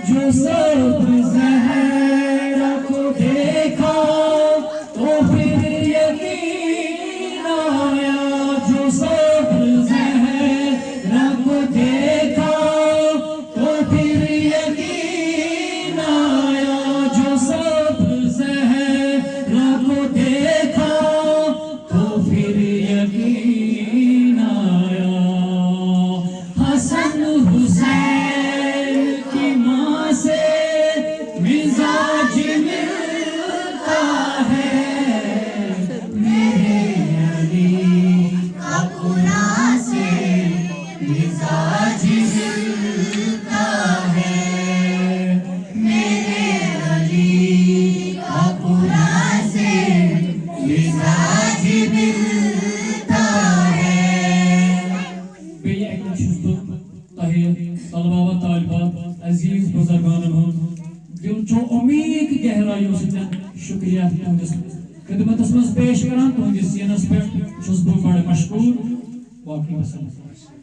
جو سب زہرا کو دیکھا تو پھر یقین آیا جو سب زہرا کو دیکھا تو پھر یقین آیا جو سب زہرا کو دیکھا تو پھر یقین آیا حسن حسین کی ماں سے مزاج ملتا ہے میرے علی کا قرآن سے مزاج ملتا ہے میرے علی کا قرآن سے مزاج ملتا ہے بیٚیہِ اَکہِ لَٹہِ چھُس بہٕ تۄہہِ طلبہ و طالبات عزیز بزرگانن ہُنٛد دل چو امید گہرایو سۭتۍ شکریہ تُہنٛدِس خدمتس منٛز پیش کران تُہنٛدِس یِنس پٮ۪ٹھ چھُس بہٕ بڑٕ مشکوٗر باقٕے وسلام